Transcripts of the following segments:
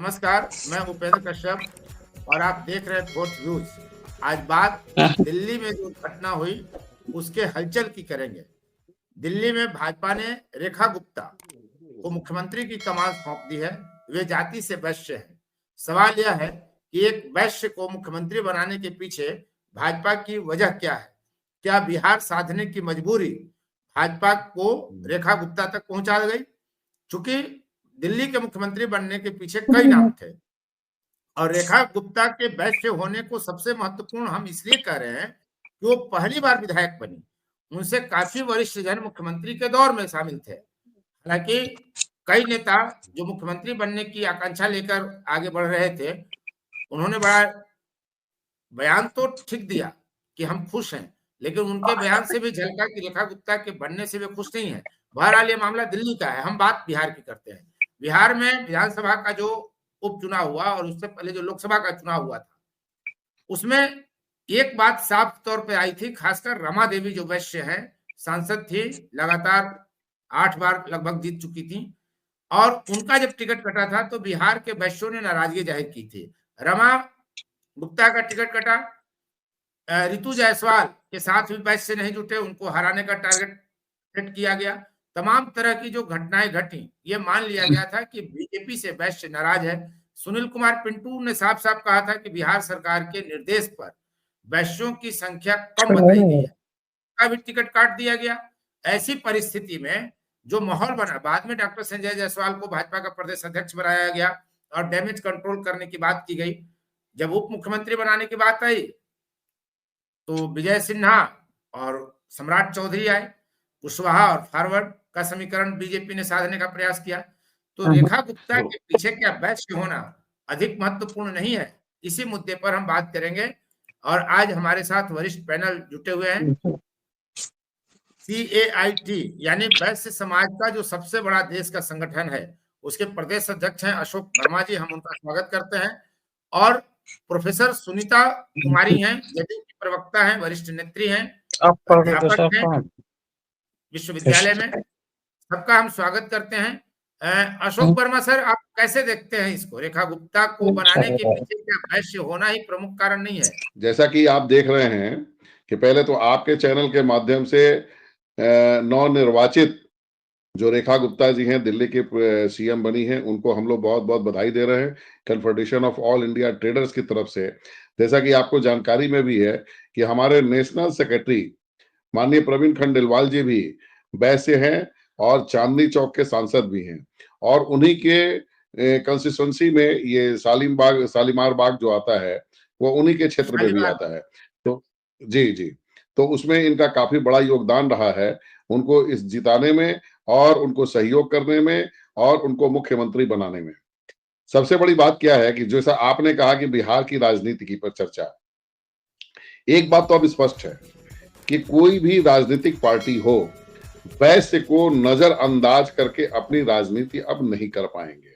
नमस्कार, मैं उपेंद्र कश्यप और आप देख रहे हैं फोर्थ व्यूज। आज बात दिल्ली में जो घटना हुई उसके हलचल की करेंगे। दिल्ली में भाजपा ने रेखा गुप्ता को मुख्यमंत्री की कमान सौंप दी है। वे जाति से वैश्य हैं। सवाल यह है कि एक वैश्य को मुख्यमंत्री बनाने के पीछे भाजपा की वजह क्या है? क्या बिहार साधने की मजबूरी भाजपा को रेखा गुप्ता तक पहुंचा गई? चूंकि दिल्ली के मुख्यमंत्री बनने के पीछे कई नाम थे और रेखा गुप्ता के वैश्य होने को सबसे महत्वपूर्ण हम इसलिए कह रहे हैं कि वो पहली बार विधायक बनी। उनसे काफी वरिष्ठ जन मुख्यमंत्री के दौर में शामिल थे। हालांकि कई नेता जो मुख्यमंत्री बनने की आकांक्षा लेकर आगे बढ़ रहे थे, उन्होंने बड़ा बयान तो ठीक दिया कि हम खुश हैं, लेकिन उनके बयान से भी झलका कि रेखा गुप्ता के बनने से वे खुश नहीं है। बहरहाल ये मामला दिल्ली का है, हम बात बिहार की करते हैं। बिहार में विधानसभा का जो उपचुनाव हुआ और उससे पहले जो लोकसभा का चुनाव हुआ था, उसमें एक बात साफ तौर पे आई थी, खासकर रमा देवी जो वैश्य हैं, सांसद थी, लगातार 8 बार लगभग जीत चुकी थी और उनका जब टिकट कटा था तो बिहार के वैश्यों ने नाराजगी जाहिर की थी। रमा गुप्ता का टिकट कटा, रितु जायसवाल के साथ भी वैश्य नहीं जुटे, उनको हराने का टारगेट सेट किया गया। तमाम तरह की जो घटनाएं घटी, ये मान लिया गया था कि बीजेपी से वैश्य नाराज है। सुनील कुमार पिंटू ने साफ साफ कहा था कि बिहार सरकार के निर्देश पर वैश्यों की संख्या कम बताई गई है, का भी टिकट काट दिया गया। ऐसी परिस्थिति में जो माहौल बना, बाद में डॉक्टर संजय जायसवाल को भाजपा का प्रदेश अध्यक्ष बनाया गया और डैमेज कंट्रोल करने की बात की गई। जब उप मुख्यमंत्री बनाने की बात आई तो विजय सिन्हा और सम्राट चौधरी आए, कुशवाहा और फॉरवर्ड का समीकरण बीजेपी ने साधने का प्रयास किया। तो रेखा गुप्ता के पीछे क्या वैश्य होना अधिक महत्वपूर्ण नहीं है? इसी मुद्दे पर हम बात करेंगे और आज हमारे साथ वरिष्ठ पैनल जुटे हुए हैं। CAIT यानी वैश्य समाज का जो सबसे बड़ा देश का संगठन है, उसके प्रदेश अध्यक्ष हैं अशोक वर्मा जी, हम उनका स्वागत करते हैं। और प्रोफेसर सुनीता कुमारी हैं, जदयू की प्रवक्ता हैं, वरिष्ठ नेत्री हैं, अध्यापक हैं विश्वविद्यालय में। सबका हम स्वागत करते हैं। अशोक वर्मा सर, आप कैसे देखते हैं इसको? रेखा गुप्ता को बनाने के पीछे क्या वैश्य होना ही प्रमुख कारण नहीं है? जैसा कि आप देख रहे हैं कि पहले तो आपके चैनल के माध्यम से नवनिर्वाचित जो रेखा गुप्ता जी हैं, दिल्ली के सीएम बनी हैं, उनको हम लोग बहुत बहुत बधाई दे रहे हैं confederation of all India traders की तरफ से। जैसा कि आपको जानकारी में भी है कि हमारे नेशनल सेक्रेटरी माननीय प्रवीण खंडेलवाल जी भी वैश्य हैं और चांदनी चौक के सांसद भी हैं और उन्हीं के कंस्टिट्यूंसी में ये शालीमार बाग जो आता है वो उन्हीं के क्षेत्र में भी आता है। तो जी, तो उसमें इनका काफी बड़ा योगदान रहा है, उनको इस जिताने में और उनको सहयोग करने में और उनको मुख्यमंत्री बनाने में। सबसे बड़ी बात क्या है कि जैसा आपने कहा कि बिहार की राजनीति की पर चर्चा, एक बात तो अब स्पष्ट है कि कोई भी राजनीतिक पार्टी हो, वैश्य को नजरअंदाज करके अपनी राजनीति अब नहीं कर पाएंगे,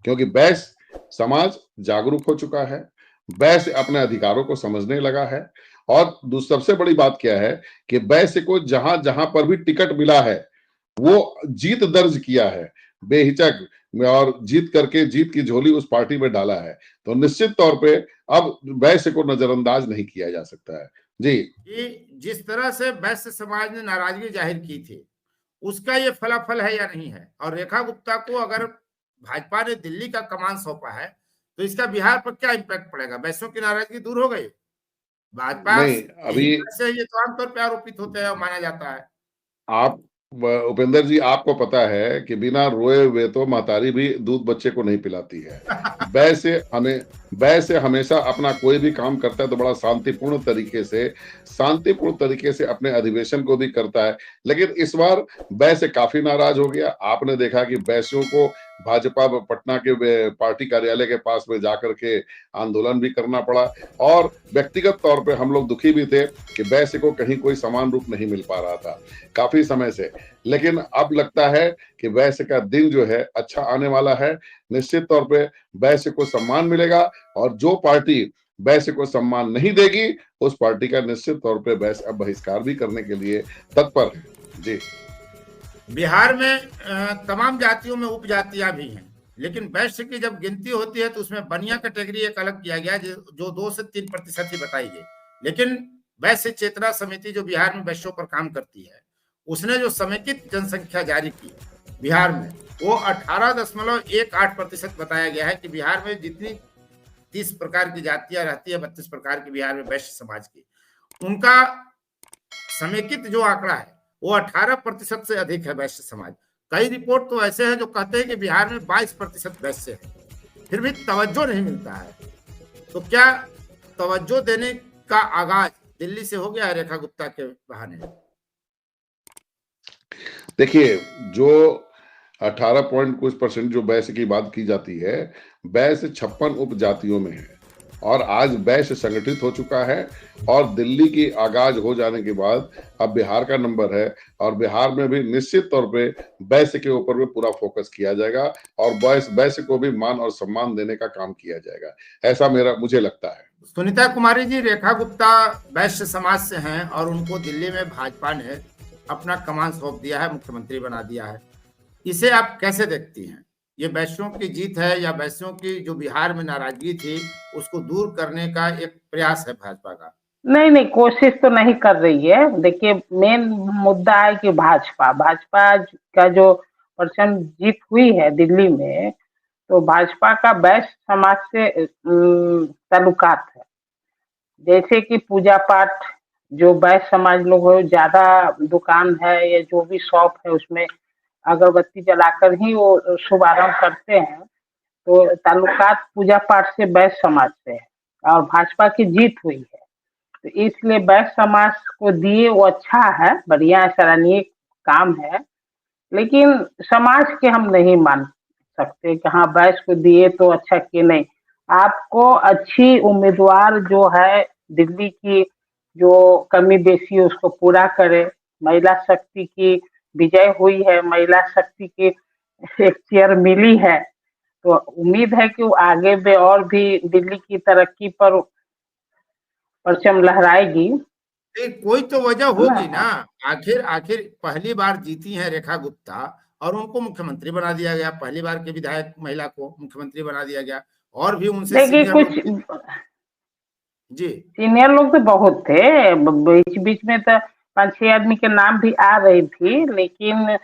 क्योंकि वैश्य समाज जागरूक हो चुका है, वैश्य अपने अधिकारों को समझने लगा है। और सबसे बड़ी बात क्या है कि वैश्य को जहां जहां पर भी टिकट मिला है वो जीत दर्ज किया है बेहिचक, और जीत करके जीत की झोली उस पार्टी में डाला है। तो निश्चित तौर पे अब वैश्य को नजरअंदाज नहीं किया जा सकता है। जी, जिस तरह से वैश्य समाज ने नाराजगी जाहिर की थी, उसका ये फलाफल है या नहीं है? और रेखा गुप्ता को अगर भाजपा ने दिल्ली का कमान सौंपा है तो इसका बिहार पर क्या इम्पैक्ट पड़ेगा? वैश्यों की नाराजगी दूर हो गई? भाजपा नहीं अभी से ये तो आमतौर पर आरोपित होते हैं और माना जाता है। आप उपेंद्र जी, आपको पता है कि बिना रोए हुए तो महतारी भी दूध बच्चे को नहीं पिलाती है। वैसे हमेशा अपना कोई भी काम करता है तो बड़ा शांतिपूर्ण तरीके से अपने अधिवेशन को भी करता है। लेकिन इस बार वैसे काफी नाराज हो गया। आपने देखा कि वैश्यों को भाजपा पटना के पार्टी कार्यालय के पास में जाकर के आंदोलन भी करना पड़ा और व्यक्तिगत तौर पे हम लोग दुखी भी थे कि वैश्य को कहीं कोई समान रूप नहीं मिल पा रहा था काफी समय से। लेकिन अब लगता है कि वैश्य का दिन जो है अच्छा आने वाला है। निश्चित तौर पे वैश्य को सम्मान मिलेगा और जो पार्टी वैश्य को सम्मान नहीं देगी उस पार्टी का निश्चित तौर पे वैश्य अब बहिष्कार भी करने के लिए तत्पर है। जी, बिहार में तमाम जातियों में उपजातियां भी हैं लेकिन वैश्य की जब गिनती होती है तो उसमें बनिया कैटेगरी एक अलग किया गया जो 2 से 3% ही बताई गई। लेकिन वैश्य चेतना समिति जो बिहार में वैश्यों पर काम करती है, उसने जो समेकित जनसंख्या जारी की बिहार में, वो 18.18% बताया गया है कि बिहार में जितनी 30 प्रकार की जातियां रहती है, 32 प्रकार की बिहार में वैश्य समाज की, उनका समेकित जो आंकड़ा है वो 18% से अधिक है वैश्य समाज। कई रिपोर्ट तो ऐसे हैं जो कहते हैं कि बिहार में 22% वैश्य है, फिर भी तवज्जो नहीं मिलता है। तो क्या तवज्जो देने का आगाज दिल्ली से हो गया है रेखा गुप्ता के बहाने? देखिए, जो 18 पॉइंट कुछ परसेंट जो वैश्य की बात की जाती है, वैश्य 56 उपजातियों में है और आज वैश्य संगठित हो चुका है और दिल्ली की आगाज हो जाने के बाद अब बिहार का नंबर है और बिहार में भी निश्चित तौर पे वैश्य के ऊपर भी पूरा फोकस किया जाएगा और वैश्य को भी मान और सम्मान देने का काम किया जाएगा। ऐसा मुझे लगता है। सुनीता कुमारी जी, रेखा गुप्ता वैश्य समाज से हैं और उनको दिल्ली में भाजपा ने अपना कमान सौंप दिया है, मुख्यमंत्री बना दिया है। इसे आप कैसे देखती हैं? ये वैश्यों की जीत है या वैश्यों की जो बिहार में नाराजगी थी उसको दूर करने का एक प्रयास है भाजपा का? नहीं नहीं, कोशिश तो नहीं कर रही है। देखिए, मेन मुद्दा है कि भाजपा भाजपा का जो परसेंट जीत हुई है दिल्ली में, तो भाजपा का वैश्य समाज से ताल्लुकात है। जैसे कि पूजा पाठ, जो वैश्य समाज लोग हो, ज्यादा दुकान है या जो भी शॉप है उसमें अगरबत्ती जलाकर ही वो शुभारंभ करते हैं, तो ताल्लुकात पूजा पाठ से वैश्य समाज से है और भाजपा की जीत हुई है, तो इसलिए वैश्य समाज को दिए वो अच्छा है, बढ़िया सराहनीय काम है। लेकिन समाज के हम नहीं मान सकते कि हाँ वैश्य को दिए तो अच्छा कि नहीं। आपको अच्छी उम्मीदवार जो है दिल्ली की, जो कमी बेसी है उसको पूरा करे। महिला शक्ति की विजय हुई है, महिला शक्ति की एक चेयर मिली है, तो उम्मीद है कि वो आगे भी और भी दिल्ली की तरक्की पर परचम लहराएगी। कोई तो वजह होगी ना। ना, आखिर आखिर पहली बार जीती हैं रेखा गुप्ता और उनको मुख्यमंत्री बना दिया गया, पहली बार के विधायक महिला को मुख्यमंत्री बना दिया गया, और भी उनसे देखिए सीनियर कुछ लोग थे। जी। सीनियर लोग तो बहुत थे, बीच बीच में तो 5-6 आदमी के नाम भी आ रही थी, लेकिन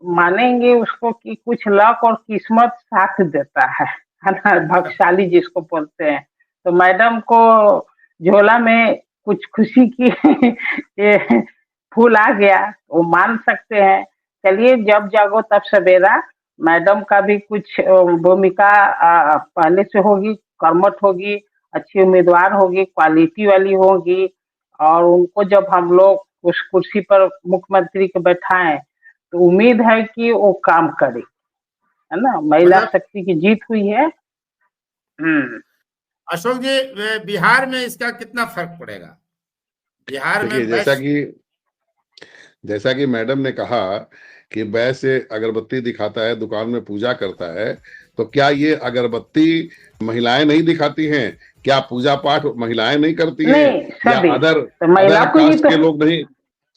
मानेंगे उसको कि कुछ लक और किस्मत साथ देता है ना, भाग्यशाली जिसको बोलते हैं। तो मैडम को झोला में कुछ खुशी की ये फूल आ गया, वो मान सकते हैं। चलिए, जब जागो तब सवेरा। मैडम का भी कुछ भूमिका पहले से होगी, कर्मठ होगी, अच्छी उम्मीदवार होगी, क्वालिटी वाली होगी, और उनको जब हम लोग उस कुर्सी पर मुख्यमंत्री के बैठाएं तो उम्मीद है कि वो काम करे, है ना। महिला मतलब शक्ति की जीत हुई है। अशोक जी, बिहार में इसका कितना फर्क पड़ेगा? बिहार में देखिए, जैसा कि मैडम ने कहा कि वैश्य अगरबत्ती दिखाता है, दुकान में पूजा करता है, तो क्या ये अगरबत्ती महिलाएं नहीं दिखाती हैं? क्या पूजा पाठ महिलाएं नहीं करती हैं? नहीं, या सभी अदर तो महिला अदर को ही कास्ट तो के लोग नहीं,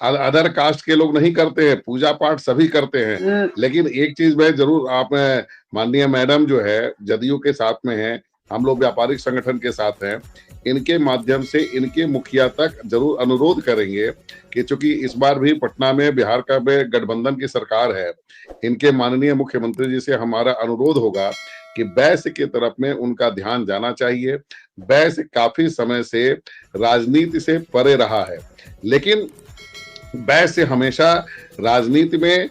अदर कास्ट के लोग नहीं करते हैं? पूजा पाठ सभी करते हैं। लेकिन एक चीज मैं जरूर, आप माननीय मैडम जो है जदयू के साथ में है, हम लोग व्यापारिक संगठन के साथ हैं, इनके माध्यम से इनके मुखिया तक जरूर अनुरोध करेंगे कि चूंकि इस बार भी पटना में बिहार का में गठबंधन की सरकार है, इनके माननीय मुख्यमंत्री जी से हमारा अनुरोध होगा कि वैश्य की तरफ में उनका ध्यान जाना चाहिए। वैश्य काफी समय से राजनीति से परे रहा है, लेकिन वैश्य हमेशा राजनीति में,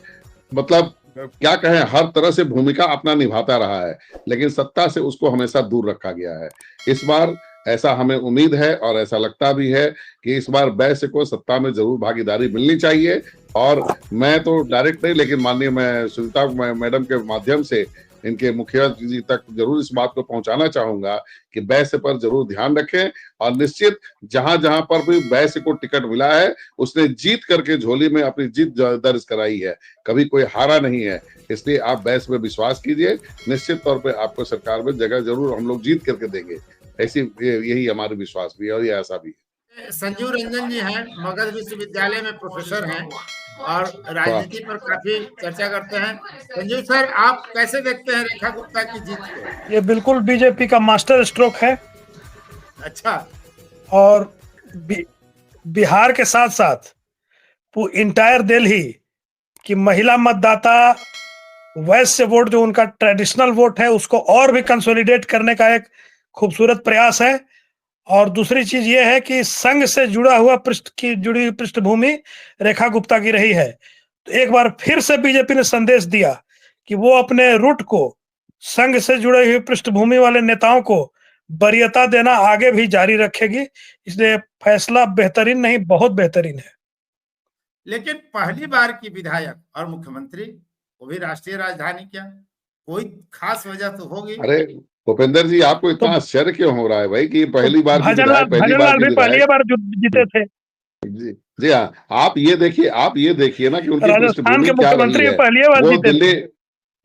मतलब क्या कहें, हर तरह से भूमिका अपना निभाता रहा है, लेकिन सत्ता से उसको हमेशा दूर रखा गया है। इस बार ऐसा हमें उम्मीद है और ऐसा लगता भी है कि इस बार वैश्य को सत्ता में जरूर भागीदारी मिलनी चाहिए। और मैं तो डायरेक्ट नहीं, लेकिन माननीय मैं सुनीता मैडम के माध्यम से इनके मुखिया जी तक जरूर इस बात को पहुंचाना चाहूंगा कि वैश्य पर जरूर ध्यान रखें और निश्चित जहां जहां पर भी वैश्य को टिकट मिला है उसने जीत करके झोली में अपनी जीत दर्ज कराई है, कभी कोई हारा नहीं है। इसलिए आप वैश्य में विश्वास कीजिए, निश्चित तौर पे आपको सरकार में जगह जरूर हम लोग जीत करके देंगे। ऐसी यही हमारा विश्वास भी है और ये ऐसा भी है। संजीव रंजन जी हैं, मगध विश्वविद्यालय में प्रोफेसर हैं और राजनीति पर काफी चर्चा करते हैं। संजीव सर, आप कैसे देखते हैं रेखा गुप्ता की जीत को? ये बिल्कुल बीजेपी का मास्टर स्ट्रोक है। अच्छा। और बिहार के साथ साथ इंटायर दिल्ली की महिला मतदाता वैश्य वोट, जो उनका ट्रेडिशनल वोट है, उसको और भी कंसोलिडेट करने का एक खूबसूरत प्रयास है। और दूसरी चीज ये है कि संघ से जुड़ी हुई पृष्ठभूमि रेखा गुप्ता की रही है। तो एक बार फिर से बीजेपी ने संदेश दिया कि वो अपने रूट को, संघ से जुड़े हुई पृष्ठभूमि वाले नेताओं को वरीयता देना आगे भी जारी रखेगी। इसलिए फैसला बेहतरीन नहीं, बहुत बेहतरीन है। लेकिन पहली बार की विधायक और मुख्यमंत्री, वो भी राष्ट्रीय राजधानी, क्या कोई खास वजह तो होगी? अरे भूपेंद्र जी, आपको इतना आश्चर्य क्यों हो रहा है भाई कि पहली बार की विधायक, पहली बार जीते थे? जी हाँ, आप ये देखिए ना कि उनकी राजस्थान के क्या मुख्यमंत्री रही है। पहली बार वो जीते दिल्ली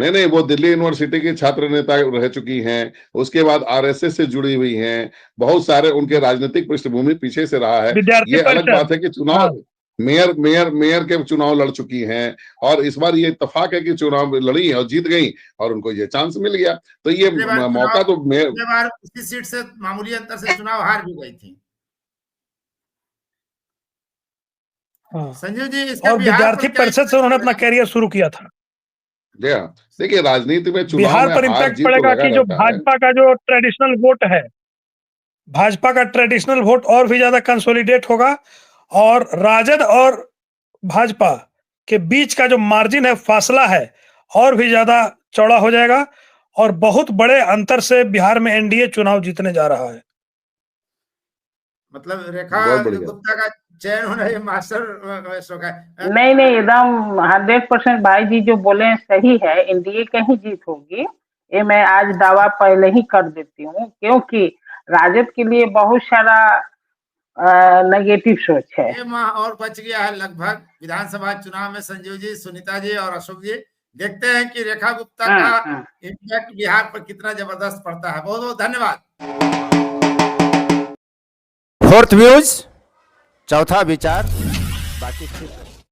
नहीं, वो दिल्ली यूनिवर्सिटी की छात्र नेता रह चुकी हैं, उसके बाद आरएसएस से जुड़ी हुई हैं, बहुत सारे उनके राजनीतिक पृष्ठभूमि पीछे से रहा है। ये अलग बात है कि चुनाव मेयर के चुनाव लड़ चुकी हैं, और इस बार ये इत्तेफाक है कि चुनाव लड़ी और जीत गई और उनको ये चांस मिल गया। तो ये मौका तो बार उसी सीट से मामूली अंतर से चुनाव हार भी गई थी। संजीव जी, और विद्यार्थी परिषद से उन्होंने अपना कैरियर शुरू किया था। देखिए, राजनीति में चुनाव बिहार पर इम्पैक्ट पड़ेगा कि जो भाजपा का जो ट्रेडिशनल वोट है, भाजपा का ट्रेडिशनल वोट और भी ज्यादा कंसोलिडेट होगा, और राजद और भाजपा के बीच का जो मार्जिन है, फासला है, और भी ज्यादा चौड़ा हो जाएगा, और बहुत बड़े अंतर से बिहार में एनडीए चुनाव जीतने जा रहा है। मतलब रेखा गुप्ता का चयन होना ये मास्टर स्ट्रोक है। नहीं, एकदम 100% भाई जी जो बोले सही है, एनडीए की ही जीत होगी। ये मैं आज दावा पहले ही कर देती हूँ, क्योंकि राजद के लिए बहुत सारा नेगेटिव सोच है। ये माह और बच गया है लगभग विधानसभा चुनाव में। संजीव जी, सुनीता जी और अशोक जी, देखते हैं कि रेखा गुप्ता का इम्पैक्ट बिहार पर कितना जबरदस्त पड़ता है। बहुत बहुत धन्यवाद। फोर्थ व्यूज, चौथा विचार, बाकी